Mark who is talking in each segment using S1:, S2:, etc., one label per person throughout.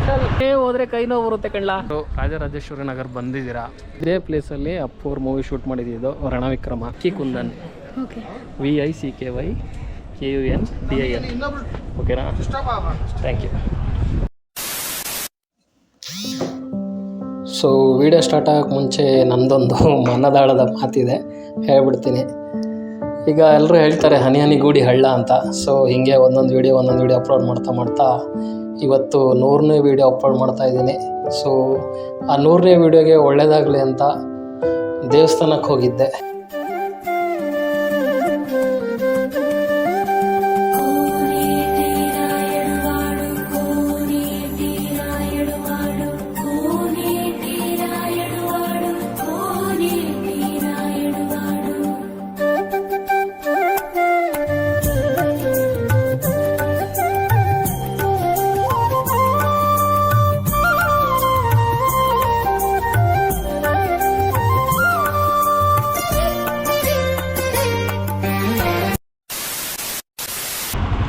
S1: Special. ಹೋದ್ರೆ ಕೈ ನೋವು ಬರುತ್ತೆ ಕಣ್ಲಾ. ರಾಜರಾಜೇಶ್ವರಿ ನಗರ್ ಬಂದಿದ್ದೀರಾ? ಇದೇ ಪ್ಲೇಸಲ್ಲಿ ಅಪ್ಪು ಅವ್ರ ಮೂವಿ ಶೂಟ್ ಮಾಡಿದ್ದು ರಣವಿಕ್ರಮ. ಕುಂದನ್ VICKYKUNDIN. ಓಕೆನಾ? Thank you. So video start ಆಗೋಕ್ಕೆ ಮುಂಚೆ ನನ್ನದೊಂದು ಮನದಾಳದ ಮಾತಿದೆ, ಹೇಳ್ಬಿಡ್ತೀನಿ. ಈಗ ಎಲ್ಲರೂ ಹೇಳ್ತಾರೆ ಹನಿ ಹನಿ ಗೂಡಿ ಹಳ್ಳ ಅಂತ. ಸೊ ಹೀಗೆ ಒಂದೊಂದು ವೀಡಿಯೋ ಅಪ್ಲೋಡ್ ಮಾಡ್ತಾ ಇವತ್ತು 100ನೇ ವೀಡಿಯೋ ಅಪ್ಲೋಡ್ ಮಾಡ್ತಾ ಇದ್ದೀನಿ. ಸೊ ಆ 100ನೇ ವೀಡಿಯೋಗೆ ಒಳ್ಳೆಯದಾಗಲಿ ಅಂತ ದೇವಸ್ಥಾನಕ್ಕೆ ಹೋಗಿದ್ದೆ.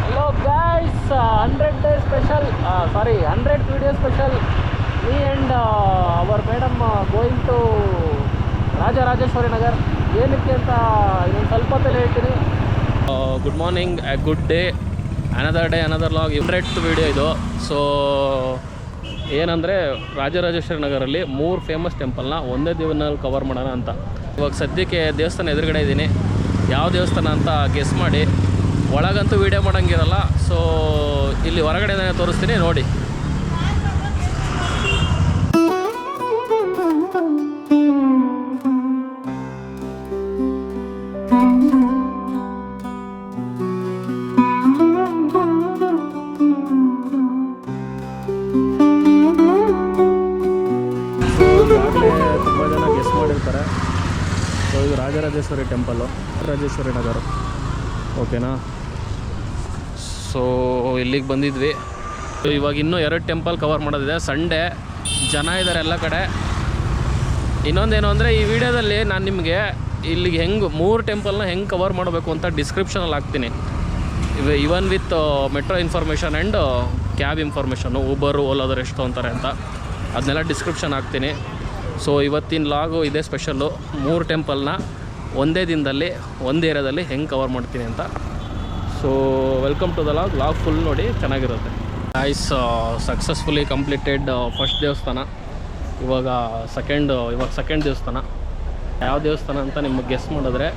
S1: Hello guys, 100th video special. Me and our madam going to Rajarajeshwari Nagar. ಏನಕ್ಕೆ ಅಂತ ಇನ್ನೊಂದು ಸ್ವಲ್ಪ ಹೊತ್ತಲ್ಲಿ ಹೇಳ್ತೀನಿ. Good morning, good day, another day another log. 100th video ಇದು. ಸೊ ಏನಂದರೆ ರಾಜರಾಜೇಶ್ವರಿ ನಗರಲ್ಲಿ 3 ಫೇಮಸ್ ಟೆಂಪಲ್ನ ಒಂದೇ ದಿನದಲ್ಲಿ ಕವರ್ ಮಾಡೋಣ ಅಂತ. ಇವಾಗ ಸದ್ಯಕ್ಕೆ ದೇವಸ್ಥಾನ ಎದುರುಗಡೆ ಇದ್ದೀನಿ. ಯಾವ ದೇವಸ್ಥಾನ ಅಂತ ಗೆಸ್ ಮಾಡಿ. ಒಳಗಂತೂ ವೀಡಿಯೋ ಮಾಡೋಂಗಿರಲ್ಲ. ಸೊ ಇಲ್ಲಿ ಹೊರಗಡೆ ತೋರಿಸ್ತೀನಿ ನೋಡಿ. ತುಂಬ ಜನ ಗೆಸ್ ಮಾಡಿರ್ತಾರೆ. ಸೊ ಇದು ರಾಜರಾಜೇಶ್ವರಿ ಟೆಂಪಲ್ಲು, ರಾಜೇಶ್ವರಿ ನಗರ. ಓಕೆನಾ? ಸೊ ಇಲ್ಲಿಗೆ ಬಂದಿದ್ವಿ. ಇವಾಗ ಇನ್ನೂ 2 ಟೆಂಪಲ್ ಕವರ್ ಮಾಡೋದಿದೆ. ಸಂಡೇ ಜನ ಇದ್ದಾರೆ ಎಲ್ಲ ಕಡೆ. ಇನ್ನೊಂದೇನು ಅಂದರೆ ಈ ವಿಡಿಯೋದಲ್ಲಿ ನಾನು ನಿಮಗೆ ಇಲ್ಲಿಗೆ 3 ಟೆಂಪಲ್ನ ಹೆಂಗೆ ಕವರ್ ಮಾಡಬೇಕು ಅಂತ ಡಿಸ್ಕ್ರಿಪ್ಷನಲ್ಲಿ ಹಾಕ್ತೀನಿ. Even with metro information and cab information, Uber, ಓಲಾದರು ಎಷ್ಟು ತೊಗೊತಾರೆ ಅಂತ ಅದನ್ನೆಲ್ಲ ಡಿಸ್ಕ್ರಿಪ್ಷನ್ ಹಾಕ್ತೀನಿ. ಸೊ ಇವತ್ತಿನ ಲಾಗು ಇದೇ ಸ್ಪೆಷಲ್ಲು. 3 ಟೆಂಪಲ್ನ ಒಂದೇ ದಿನದಲ್ಲಿ ಒಂದೇ ಏರಿಯಾದಲ್ಲಿ ಹೆಂಗೆ ಕವರ್ ಮಾಡ್ತೀನಿ ಅಂತ. So welcome to the log full ನೋಡಿ, ಚೆನ್ನಾಗಿರುತ್ತೆ. ಗೈಸ್, ಸಕ್ಸಸ್ಫುಲಿ ಕಂಪ್ಲೀಟೆಡ್ ಫಸ್ಟ್ ದೇವಸ್ಥಾನ. ಇವಾಗ ಸೆಕೆಂಡ್ ದೇವಸ್ಥಾನ. ಯಾವ ದೇವಸ್ಥಾನ ಅಂತ ನಿಮಗೆ ಗೆಸ್ ಮಾಡಿದ್ರೆ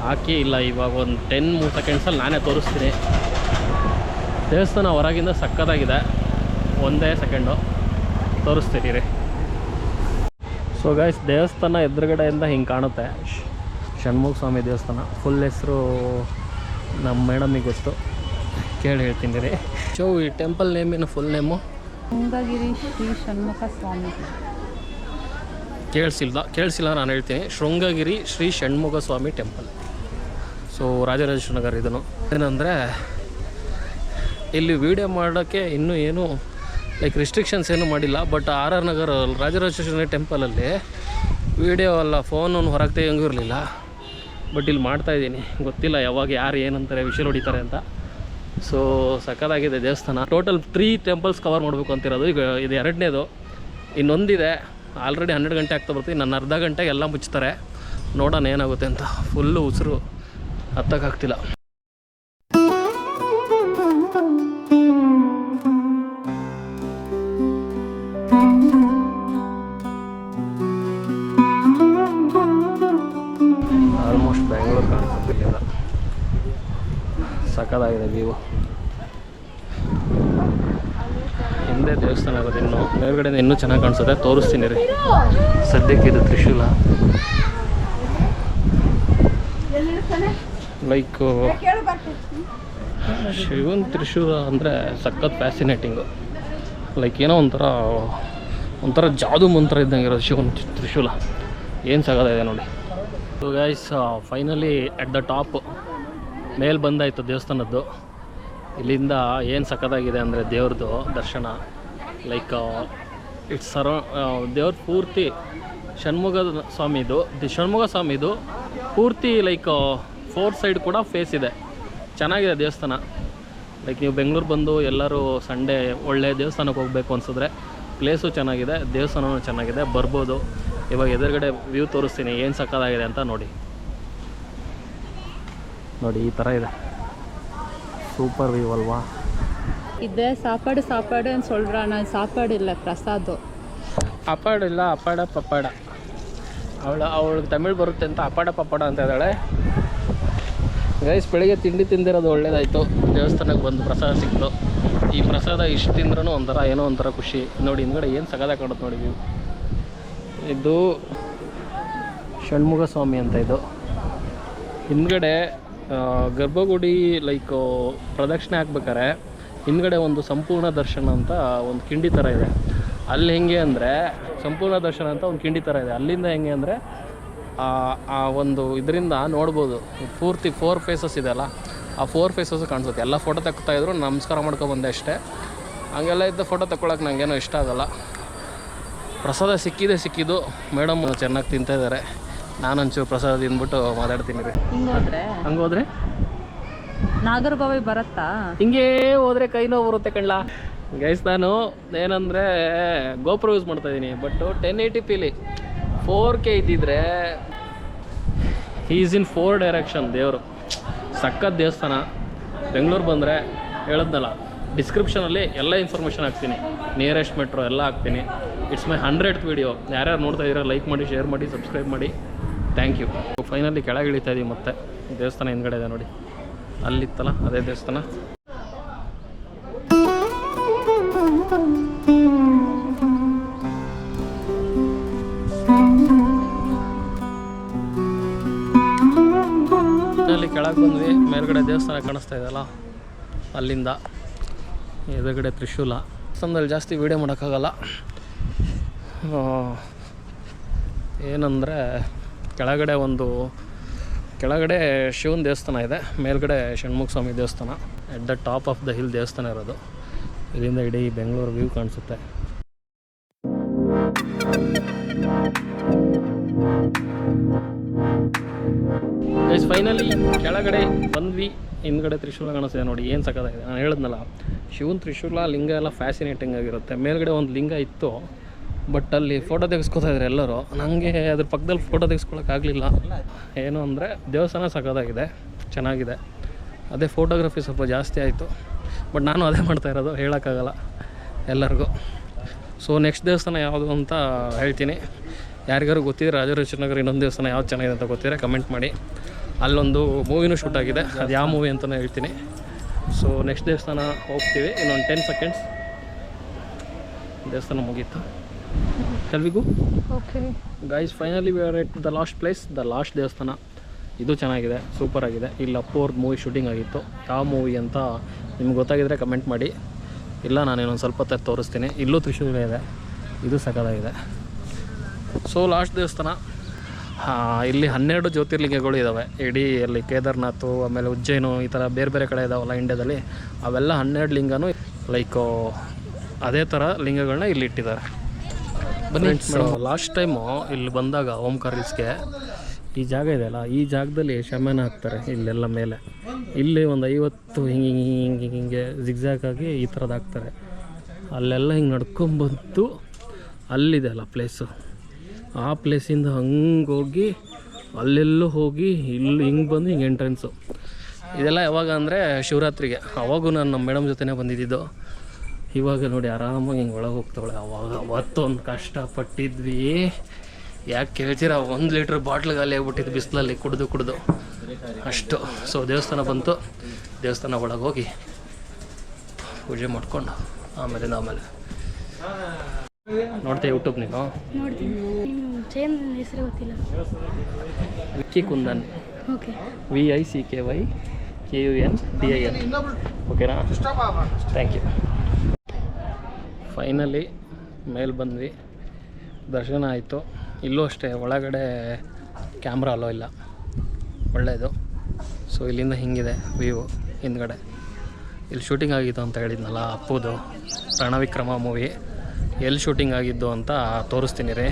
S1: ಹಾಕಿ. ಇಲ್ಲ ಇವಾಗ ಒಂದು 10 ಸೆಕೆಂಡ್ಸಲ್ಲಿ ನಾನೇ ತೋರಿಸ್ತೀನಿ. ದೇವಸ್ಥಾನ ಹೊರಗಿಂದ ಸಕ್ಕತ್ತಾಗಿದೆ. ಒಂದೇ ಸೆಕೆಂಡು ತೋರಿಸ್ತೀನಿ ರೀ. ಸೊ ಗೈಸ್, ದೇವಸ್ಥಾನ ಎದುರುಗಡೆಯಿಂದ ಹಿಂಗೆ ಕಾಣುತ್ತೆ. ಷಣ್ಮುಖ ಸ್ವಾಮಿ ದೇವಸ್ಥಾನ. ಫುಲ್ ಹೆಸರು ನಮ್ಮ ಮೇಡಮಿಗೆ ಗೊತ್ತು, ಕೇಳಿ ಹೇಳ್ತೀನಿ ರೀ. ಸೊ ಈ ಟೆಂಪಲ್ ನೇಮೇನು ಫುಲ್ ನೇಮು?
S2: ಶೃಂಗಗಿರಿ ಶ್ರೀ ಷಣ್ಮುಖ ಸ್ವಾಮಿ.
S1: ಕೇಳಿಸಿಲ್ಲ ನಾನು ಹೇಳ್ತೀನಿ. ಶೃಂಗಗಿರಿ ಶ್ರೀ ಷಣ್ಮುಖ ಸ್ವಾಮಿ ಟೆಂಪಲ್. ಸೊ ರಾಜರಾಜೇಶ್ವರಿ ನಗರ ಇದನ್ನು. ಏನಂದರೆ ಇಲ್ಲಿ ವೀಡಿಯೋ ಮಾಡೋಕ್ಕೆ ಇನ್ನೂ ಏನು ರಿಸ್ಟ್ರಿಕ್ಷನ್ಸ್ ಏನೂ ಮಾಡಿಲ್ಲ. ಬಟ್ RR ನಗರ ರಾಜರಾಜೇಶ್ವರಿ ಟೆಂಪಲಲ್ಲಿ ವೀಡಿಯೋ ಅಲ್ಲ, ಫೋನನ್ನು ಹೊರಗೆ ತೆಗೆಯಂಗೂ ಇರಲಿಲ್ಲ. ಬಟ್ ಇಲ್ಲಿ ಮಾಡ್ತಾಯಿದ್ದೀನಿ. ಗೊತ್ತಿಲ್ಲ ಯಾವಾಗ ಯಾರು ಏನಂತಾರೆ, ವಿಷಲ್ ಹೊಡಿತಾರೆ ಅಂತ. ಸೊ ಸಕ್ಕತ್ತಾಗಿದೆ ದೇವಸ್ಥಾನ. ಟೋಟಲ್ 3 ಟೆಂಪಲ್ಸ್ ಕವರ್ ಮಾಡಬೇಕು ಅಂತಿರೋದು. ಈಗ ಇದು 2ನೇದು, ಇನ್ನೊಂದಿದೆ. ಆಲ್ರೆಡಿ 12 ಗಂಟೆ ಆಗ್ತಾ ಬರ್ತೀವಿ. ನನ್ನ ಅರ್ಧ ಗಂಟೆಗೆ ಎಲ್ಲ ಮುಚ್ತಾರೆ. ನೋಡೋಣ ಏನಾಗುತ್ತೆ ಅಂತ. ಫುಲ್ಲು ಉಸಿರು ಹತ್ತಕ್ಕಾಗ್ತಿಲ್ಲ. ಆಲ್ಮೋಸ್ಟ್ ಬೆಂಗಳೂರು ಕಾಣಿಸುತ್ತೆ ಇಲ್ಲಿಂದ. ಸಕ್ಕತ್ತಾಗಿದೆ ವ್ಯೂ. ಹಿಂದೆ ದೇವಸ್ಥಾನ ಆಗೋದು. ಇನ್ನೂ ಮೇಲ್ಗಡೆಯಿಂದ ಇನ್ನೂ ಚೆನ್ನಾಗಿ ಕಾಣಿಸುತ್ತೆ. ತೋರಿಸ್ತೀನಿ ರೀ. ಸದ್ಯಕ್ಕೆ ಇದು ತ್ರಿಶೂಲ. ಲೈಕ್ ಶಿವನ್ ತ್ರಿಶೂಲ ಅಂದರೆ ಸಖತ್ ಫ್ಯಾಸಿನೇಟಿಂಗು. ಲೈಕ್ ಏನೋ ಒಂಥರ ಜಾದು ಮಂತ್ರ ಇದ್ದಂಗೆ ಇರೋದು ಶಿವನ್ ತ್ರಿಶೂಲ. ಏನು ಸಗದಿದೆ ನೋಡಿ. So guys, finally at the top ಮೇಲೆ ಬಂದಾಯಿತು ದೇವಸ್ಥಾನದ್ದು. ಇಲ್ಲಿಂದ ಏನು ಸಖತ್ತಾಗಿದೆ ಅಂದರೆ ದೇವ್ರದ್ದು ದರ್ಶನ. ಲೈಕ್ ಇಟ್ಸ್ ದೇವ್ರ ಪೂರ್ತಿ ಷಣ್ಮುಖ ಸ್ವಾಮಿದು ಪೂರ್ತಿ ಲೈಕ್ 4 ಸೈಡ್ ಕೂಡ ಫೇಸ್ ಇದೆ. ಚೆನ್ನಾಗಿದೆ ದೇವಸ್ಥಾನ. ಲೈಕ್ ನೀವು ಬೆಂಗಳೂರು ಬಂದು ಎಲ್ಲರೂ ಸಂಡೇ ಒಳ್ಳೆ ದೇವಸ್ಥಾನಕ್ಕೆ ಹೋಗಬೇಕು ಅನಿಸಿದ್ರೆ ಪ್ಲೇಸು ಚೆನ್ನಾಗಿದೆ, ದೇವಸ್ಥಾನವೂ ಚೆನ್ನಾಗಿದೆ, ಬರ್ಬೋದು. ಇವಾಗ ಎದುರುಗಡೆ ವ್ಯೂ ತೋರಿಸ್ತೀನಿ ಏನು ಸಕ್ಕತ್ತಾಗಿದೆ ಅಂತ ನೋಡಿ. ನೋಡಿ ಈ ಥರ ಇದೆ, ಸೂಪರ್ ವ್ಯೂ ಅಲ್ವಾ.
S2: ಇದೆ ಸಾಪಾಡು சொல்றான், ಸಾಪಾಡು ಇಲ್ಲ, ಪ್ರಸಾದ.
S1: ಅಪಾಡ ಇಲ್ಲ, ಅಪಾಡ ಪಪ್ಪಾಡ. ಅವಳಿಗೆ ತಮಿಳು ಬರುತ್ತೆ ಅಂತ ಅಪಾಡ ಪಪ್ಪಾಡ ಅಂತ ಇದ್ದಾಳೆ. ಗೈಸ್ ಬೆಳಿಗ್ಗೆ ತಿಂಡಿ ತಿಂದಿರೋದು ಒಳ್ಳೇದಾಯಿತು, ದೇವಸ್ಥಾನಕ್ಕೆ ಬಂದು ಪ್ರಸಾದ ಸಿಕ್ತು. ಈ ಪ್ರಸಾದ ಇಷ್ಟು ತಿಂದ್ರೂ ಒಂಥರ ಏನೋ ಒಂಥರ ಖುಷಿ. ನೋಡಿ ಹಿಂದ್ಗಡೆ ಏನು ಸಗದಾಗಿ ಕಾಣುತ್ತೆ ನೋಡಿ ವ್ಯೂ. ಇದು ಷಣ್ಮುಖ ಸ್ವಾಮಿ ಅಂತ. ಇದು ಹಿಂದ್ಗಡೆ ಗರ್ಭಗುಡಿ ಲೈಕ್ ಪ್ರದಕ್ಷಿಣೆ ಹಾಕ್ಬೇಕಾರೆ ಹಿಂದ್ಗಡೆ ಒಂದು ಸಂಪೂರ್ಣ ದರ್ಶನ ಅಂತ ಒಂದು ಕಿಂಡಿ ಥರ ಇದೆ. ಅಲ್ಲಿ ಹೆಂಗೆ ಅಂದರೆ ಸಂಪೂರ್ಣ ದರ್ಶನ ಅಂತ ಒಂದು ಕಿಂಡಿ ಥರ ಇದೆ. ಅಲ್ಲಿಂದ ಹೆಂಗೆ ಅಂದರೆ ಆ ಒಂದು ಇದರಿಂದ ನೋಡ್ಬೋದು ಪೂರ್ತಿ 4 ಫೇಸಸ್ ಇದೆ ಅಲ್ಲ, ಆ 4 ಫೇಸಸ್ ಕಾಣಿಸುತ್ತೆ. ಎಲ್ಲ ಫೋಟೋ ತಗೊತಾಯಿದ್ರು, ನಮಸ್ಕಾರ ಮಾಡ್ಕೊಬಂದೆ ಅಷ್ಟೇ. ಹಂಗೆಲ್ಲ ಇದ್ದ ಫೋಟೋ ತಗೊಳಕ್ಕೆ ನನಗೇನೋ ಇಷ್ಟ ಆಗೋಲ್ಲ. ಪ್ರಸಾದ ಸಿಕ್ಕಿದ್ದು ಮೇಡಮ್ ಚೆನ್ನಾಗಿ ತಿಂತಾಯಿದ್ದಾರೆ. ನಾನು ಒಂಚೂರು ಪ್ರಸಾದ ತಿಂದ್ಬಿಟ್ಟು ಮಾತಾಡ್ತೀನಿ ರೀ. ಹಂಗೋದ್ರೆ
S2: ನಾಗರಬಾವಿ ಬರುತ್ತಾ?
S1: ಹಿಂಗೇ ಹೋದರೆ ಕೈ ನೋವು ಬರುತ್ತೆ ಕಣ್ಲ. ಗೈಸ್ ನಾನು ಏನಂದರೆ ಗೋಪ್ರೋ ಯೂಸ್ ಮಾಡ್ತಾಯಿದ್ದೀನಿ, ಬಟ್ 1080pಲಿ 4K ಇದ್ದಿದ್ರೆ ಈಸ್ ಇನ್ 4 ಡೈರೆಕ್ಷನ್. ದೇವರು ಸಖತ್ ದೇವಸ್ಥಾನ. ಬೆಂಗಳೂರು ಬಂದರೆ ಹೇಳದ್ನಲ್ಲ, ಡಿಸ್ಕ್ರಿಪ್ಷನಲ್ಲಿ ಎಲ್ಲ ಇನ್ಫಾರ್ಮೇಷನ್ ಹಾಕ್ತೀನಿ, ನಿಯರೆಸ್ಟ್ ಮೆಟ್ರೋ ಎಲ್ಲ ಹಾಕ್ತೀನಿ. It's my 100th video. ಯಾರ್ಯಾರು ನೋಡ್ತಾ ಇದ್ದೀರಾ ಲೈಕ್ ಮಾಡಿ, ಶೇರ್ ಮಾಡಿ, ಸಬ್ಸ್ಕ್ರೈಬ್ ಮಾಡಿ. Thank you. ಫೈನಲಿ ಕೆಳಗೆ ಇಳಿತಾ ಇದ್ದೀವಿ. ಮತ್ತೆ ದೇವಸ್ಥಾನ ಹಿಂದ್ಗಡೆ ಇದೆ ನೋಡಿ, ಅಲ್ಲಿತ್ತಲ್ಲ ಅದೇ ದೇವಸ್ಥಾನ. ಅಲ್ಲಿ ಕೆಳಗೆ ಬಂದ್ವಿ, ಮೇಲ್ಗಡೆ ದೇವಸ್ಥಾನ ಕಾಣಿಸ್ತಾ ಇದೆಯಲ್ಲ ಅಲ್ಲಿಂದ. ಎದುರುಗಡೆ ತ್ರಿಶೂಲ. ದೇವಸ್ಥಾನದಲ್ಲಿ ಜಾಸ್ತಿ ವೀಡಿಯೋ ಮಾಡೋಕ್ಕಾಗಲ್ಲ, ಏನಂದರೆ ಕೆಳಗಡೆ ಶಿವನ ದೇವಸ್ಥಾನ ಇದೆ, ಮೇಲ್ಗಡೆ ಷಣ್ಮುಖ ಸ್ವಾಮಿ ದೇವಸ್ಥಾನ. At the top of the hill ದೇವಸ್ಥಾನ ಇರೋದು. ಇಲ್ಲಿಂದ ಇಡೀ ಬೆಂಗಳೂರು ವ್ಯೂ ಕಾಣಿಸುತ್ತೆ. ಗೈಸ್ ಫೈನಲಿ ಕೆಳಗಡೆ ಬಂದ್ವಿ. ಹಿಂದ್ಗಡೆ ತ್ರಿಶೂಲ ಕಾಣಿಸ್ತಿದೆ ನೋಡಿ, ಏನು ಸಕ್ಕತ್ತಾಗಿದೆ. ನಾನು ಹೇಳಿದ್ನಲ್ಲ, ಶಿವನ ತ್ರಿಶೂಲ ಲಿಂಗ ಎಲ್ಲ ಫ್ಯಾಸಿನೇಟಿಂಗ್ ಆಗಿರುತ್ತೆ. ಮೇಲ್ಗಡೆ ಒಂದು ಲಿಂಗ ಇತ್ತು, ಬಟ್ ಅಲ್ಲಿ ಫೋಟೋ ತೆಗೆಸ್ಕೊತಾ ಇದ್ದಾರೆ ಎಲ್ಲರೂ. ನನಗೆ ಅದ್ರ ಪಕ್ಕದಲ್ಲಿ ಫೋಟೋ ತೆಗೆಸ್ಕೊಳಕ್ಕಾಗಲಿಲ್ಲ. ಏನು ಅಂದರೆ ದೇವಸ್ಥಾನ ಸಕ್ಕತ್ತಾಗಿದೆ, ಚೆನ್ನಾಗಿದೆ. ಅದೇ ಫೋಟೋಗ್ರಫಿ ಸ್ವಲ್ಪ ಜಾಸ್ತಿ ಆಯಿತು, ಬಟ್ ನಾನು ಅದೇ ಮಾಡ್ತಾ ಇರೋದು, ಹೇಳೋಕ್ಕಾಗಲ್ಲ ಎಲ್ಲರಿಗೂ. ಸೊ ನೆಕ್ಸ್ಟ್ ದೇವಸ್ಥಾನ ಯಾವುದು ಅಂತ ಹೇಳ್ತೀನಿ. ಯಾರಿಗಾರು ಗೊತ್ತಿದ್ರೆ ರಾಜರಾಜೇಶ್ವರಿ ಇನ್ನೊಂದು ದೇವಸ್ಥಾನ ಯಾವ್ದು ಚೆನ್ನಾಗಿದೆ ಅಂತ ಗೊತ್ತಿದ್ರೆ ಕಮೆಂಟ್ ಮಾಡಿ. ಅಲ್ಲೊಂದು ಮೂವಿನೂ ಶೂಟ್ ಆಗಿದೆ, ಅದು ಯಾವ ಮೂವಿ ಅಂತಲೇ ಹೇಳ್ತೀನಿ. ಸೊ ನೆಕ್ಸ್ಟ್ ದೇವಸ್ಥಾನ ಹೋಗ್ತೀವಿ, ಇನ್ನೊಂದು 10 ಸೆಕೆಂಡ್ಸ್ ದೇವಸ್ಥಾನ ಮುಗೀತು. ಶಲ್ವಿಗೂ
S2: okay
S1: guys finally we are at the last place, the last ದೇವಸ್ಥಾನ. ಇದು ಚೆನ್ನಾಗಿದೆ, ಸೂಪರಾಗಿದೆ. ಇಲ್ಲಿ ಅಪ್ಪೋರ್ದು ಮೂವಿ ಶೂಟಿಂಗ್ ಆಗಿತ್ತು. ಯಾವ ಮೂವಿ ಅಂತ ನಿಮ್ಗೆ ಗೊತ್ತಾಗಿದ್ದರೆ ಕಮೆಂಟ್ ಮಾಡಿ, ಇಲ್ಲ ನಾನೇನೊಂದು ಸ್ವಲ್ಪ ಹೊತ್ತು ತೋರಿಸ್ತೀನಿ. ಇಲ್ಲೂ ತ್ರಿಶೂಲ ಇದೆ, ಇದು ಸಕಲಾಗಿದೆ. ಸೊ ಲಾಸ್ಟ್ ದೇವಸ್ಥಾನ. ಇಲ್ಲಿ 12 ಜ್ಯೋತಿರ್ಲಿಂಗಗಳು ಇದ್ದಾವೆ ಇಡೀ. ಅಲ್ಲಿ ಕೇದಾರ್ನಾಥು, ಆಮೇಲೆ ಉಜ್ಜೈನು, ಈ ಥರ ಬೇರೆ ಬೇರೆ ಕಡೆ ಇದ್ದಾವಲ್ಲ ಇಂಡ್ಯಾದಲ್ಲಿ, ಅವೆಲ್ಲ 12 ಲಿಂಗನೂ ಲೈಕು ಅದೇ ಥರ ಲಿಂಗಗಳನ್ನ ಇಲ್ಲಿ ಇಟ್ಟಿದ್ದಾರೆ. ಬನ್ನಿ ಲಾಸ್ಟ್ ಟೈಮು ಇಲ್ಲಿ ಬಂದಾಗ ಓಂಕಾರ ಹಿಲ್ಸ್ಗೆ ಈ ಜಾಗ ಇದೆಯಲ್ಲ, ಈ ಜಾಗದಲ್ಲಿ ಶಮನ ಹಾಕ್ತಾರೆ ಇಲ್ಲೆಲ್ಲ ಮೇಲೆ. ಇಲ್ಲಿ ಒಂದು 50 ಹಿಂಗೆ ಜಿಗ್ಜಾಗಾಗಿ ಈ ಥರದ್ದು ಹಾಕ್ತಾರೆ. ಅಲ್ಲೆಲ್ಲ ಹಿಂಗೆ ನಡ್ಕೊಂಬಂದು ಅಲ್ಲಿದೆ ಅಲ್ಲ ಪ್ಲೇಸು, ಆ ಪ್ಲೇಸಿಂದ ಹಂಗೆ ಹೋಗಿ ಅಲ್ಲೆಲ್ಲೂ ಹೋಗಿ ಇಲ್ಲಿ ಹಿಂಗೆ ಬಂದು ಹಿಂಗೆ ಎಂಟ್ರೆನ್ಸು. ಇದೆಲ್ಲ ಯಾವಾಗ ಅಂದರೆ ಶಿವರಾತ್ರಿಗೆ. ಅವಾಗೂ ನಾನು ನಮ್ಮ ಮೇಡಮ್ ಜೊತೆನೇ ಬಂದಿದ್ದು. ಇವಾಗ ನೋಡಿ ಆರಾಮಾಗಿ ಹಿಂಗೆ ಒಳಗೆ ಹೋಗ್ತಾಳೆ. ಅವಾಗ ಅವತ್ತೊಂದು ಕಷ್ಟಪಟ್ಟಿದ್ವಿ, ಯಾಕೆ ಕೇಳ್ತೀರ, 1 ಲೀಟ್ರ್ ಬಾಟ್ಲ್ ಖಾಲಿ ಆಗ್ಬಿಟ್ಟಿದ್ದು ಬಿಸಿಲಲ್ಲಿ ಕುಡಿದು ಅಷ್ಟು. ಸೊ ದೇವಸ್ಥಾನ ಬಂತು, ದೇವಸ್ಥಾನ ಒಳಗೆ ಹೋಗಿ ಪೂಜೆ ಮಾಡ್ಕೊಂಡು ಆಮೇಲೆ ನೋಡ್ತೀವಿ. ಯೂಟ್ಯೂಬ್ ನೀನು
S3: ಹೆಸರು ಗೊತ್ತಿಲ್ಲ.
S1: Vicky kundan,
S3: okay,
S1: VICKYKUNDIN. ಓಕೆನಾ, ಥ್ಯಾಂಕ್ ಯು. ಫೈನಲಿ ಮೇಲೆ ಬಂದ್ವಿ, ದರ್ಶನ ಆಯಿತು. ಇಲ್ಲೂ ಅಷ್ಟೇ, ಒಳಗಡೆ ಕ್ಯಾಮ್ರಾ ಅಲೋ ಇಲ್ಲ, ಒಳ್ಳೆಯದು. ಸೊ ಇಲ್ಲಿಂದ ಹಿಂಗಿದೆ ವ್ಯೂ ಹಿಂದ್ಗಡೆ. ಇಲ್ಲಿ ಶೂಟಿಂಗ್ ಆಗಿತ್ತು ಅಂತ ಹೇಳಿದ್ನಲ್ಲ ಅಪ್ಪುದು ರಣವಿಕ್ರಮ ಮೂವಿ. ಎಲ್ಲಿ ಶೂಟಿಂಗ್ ಆಗಿದ್ದು ಅಂತ ತೋರಿಸ್ತೀನಿ ರೀ.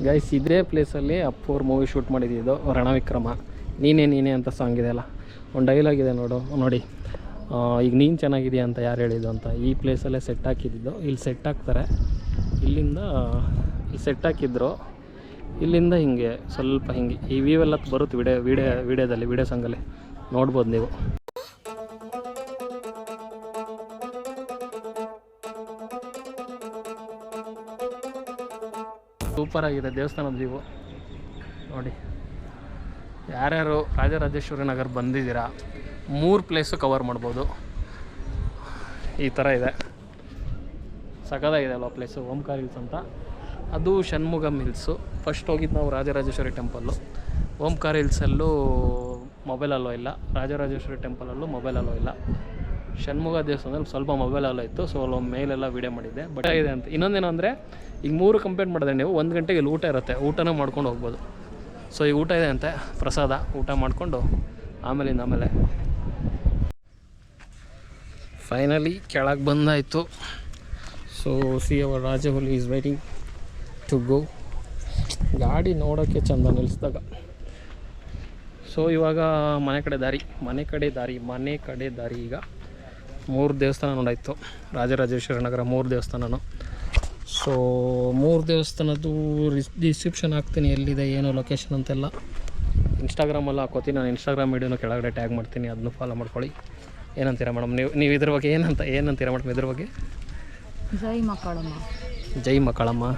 S1: ಗೈಸ್ ಇದೇ ಪ್ಲೇಸಲ್ಲಿ ಅಪ್ಪು ಅವ್ರ ಮೂವಿ ಶೂಟ್ ಮಾಡಿದ್ದು ರಣವಿಕ್ರಮ. ನೀನೇ ಅಂತ ಸಾಂಗ್ ಇದೆ ಅಲ್ಲ, ಒಂದು ಡೈಲಾಗ್ ಇದೆ ನೋಡಿ, ಈಗ ನೀನು ಚೆನ್ನಾಗಿದೆಯಾ ಅಂತ ಯಾರು ಹೇಳಿದ್ದು ಅಂತ. ಈ ಪ್ಲೇಸಲ್ಲೇ ಸೆಟ್ ಹಾಕಿದ್ದು, ಇಲ್ಲಿ ಸೆಟ್ ಹಾಕ್ತಾರೆ. ಇಲ್ಲಿಂದ ಇಲ್ಲಿ ಸೆಟ್ ಹಾಕಿದ್ರು, ಇಲ್ಲಿಂದ ಹಿಂಗೆ ಸ್ವಲ್ಪ ಹಿಂಗೆ ಈ ವ್ಯೂ ಎಲ್ಲ ಬರುತ್ತೆ ವಿಡಿಯೋ ಸಾಂಗಲ್ಲಿ ನೋಡ್ಬೋದು ನೀವು. ಸೂಪರಾಗಿದೆ ದೇವಸ್ಥಾನದ ವ್ಯೂ ನೋಡಿ. ಯಾರ್ಯಾರು ರಾಜರಾಜೇಶ್ವರಿ ನಗರ ಬಂದಿದ್ದೀರಾ 3 ಪ್ಲೇಸು ಕವರ್ ಮಾಡ್ಬೋದು. ಈ ಥರ ಇದೆ, ಸಖತ್ತಾಗಿದೆ ಅಲ್ವ ಪ್ಲೇಸು. ಓಂಕಾರ ಹಿಲ್ಸ್ ಅಂತ, ಅದು ಷಣ್ಮುಗಮ್ ಹಿಲ್ಸು. ಫಸ್ಟ್ ಹೋಗಿದ್ದು ನಾವು ರಾಜರಾಜೇಶ್ವರಿ ಟೆಂಪಲ್ಲು. ಓಂಕಾರ ಹಿಲ್ಸಲ್ಲೂ ಮೊಬೈಲ್ ಅಲೋ ಇಲ್ಲ, ರಾಜರಾಜೇಶ್ವರಿ ಟೆಂಪಲಲ್ಲೂ ಮೊಬೈಲ್ ಅಲೋ ಇಲ್ಲ. ಷಣ್ಮುಗ ದೇವಸ್ಥಾನದಲ್ಲಿ ಸ್ವಲ್ಪ ಮೊಬೈಲ್ ಅಲೋ ಇತ್ತು, ಸೊ ಅಲ್ಲಿ ಮೇಲೆಲ್ಲ ವೀಡಿಯೋ ಮಾಡಿದ್ದೆ. ಬಟ್ ಇದೆ ಅಂತ ಇನ್ನೊಂದೇನು ಅಂದರೆ, ಈಗ 3 ಕಂಪ್ಲೀಟ್ ಮಾಡಿದ್ರೆ ನೀವು 1 ಗಂಟೆಗೆ ಇಲ್ಲಿ ಊಟ ಇರುತ್ತೆ, ಊಟನೂ ಮಾಡ್ಕೊಂಡು ಹೋಗ್ಬೋದು. ಸೊ ಈಗ ಊಟ ಇದೆ ಅಂತೆ, ಪ್ರಸಾದ, ಊಟ ಮಾಡಿಕೊಂಡು ಆಮೇಲೆ ಫೈನಲಿ ಕೆಳಗೆ ಬಂದಾಯಿತು. So see our Rajahuli is waiting to go. ಗಾಡಿ ನೋಡೋಕ್ಕೆ ಚೆಂದ ನಿಲ್ಲಿಸಿದಾಗ. ಸೊ ಇವಾಗ ಮನೆ ಕಡೆ ದಾರಿ. ಈಗ 3 ದೇವಸ್ಥಾನ ನೋಡಾಯಿತು, ರಾಜರಾಜೇಶ್ವರಿ ನಗರ 3 ದೇವಸ್ಥಾನನೂ. ಸೊ 3 ದೇವಸ್ಥಾನದ್ದು ಡಿಸ್ಕ್ರಿಪ್ಷನ್ ಹಾಕ್ತೀನಿ, ಎಲ್ಲಿದೆ ಏನು ಲೊಕೇಶನ್ ಅಂತೆಲ್ಲ. ಇನ್ಸ್ಟಾಗ್ರಾಮಲ್ಲಿ ಹಾಕೋತೀನಿ, ನಾನು ಇನ್ಸ್ಟಾಗ್ರಾಮ್ ವೀಡಿಯೋನ ಕೆಳಗಡೆ ಟ್ಯಾಗ್ ಮಾಡ್ತೀನಿ, ಅದನ್ನು ಫಾಲೋ ಮಾಡ್ಕೊಳ್ಳಿ. ಏನಂತೀರಾ ಮೇಡಮ್ ನೀವು ಇದ್ರ ಬಗ್ಗೆ ಏನಂತೀರಾ ಮೇಡಮ್ ಇದ್ರ ಬಗ್ಗೆ?
S2: ಜೈ ಮಕ್ಕಳಮ್ಮ.
S1: ಜೈ ಮಕ್ಕಳಮ್ಮ.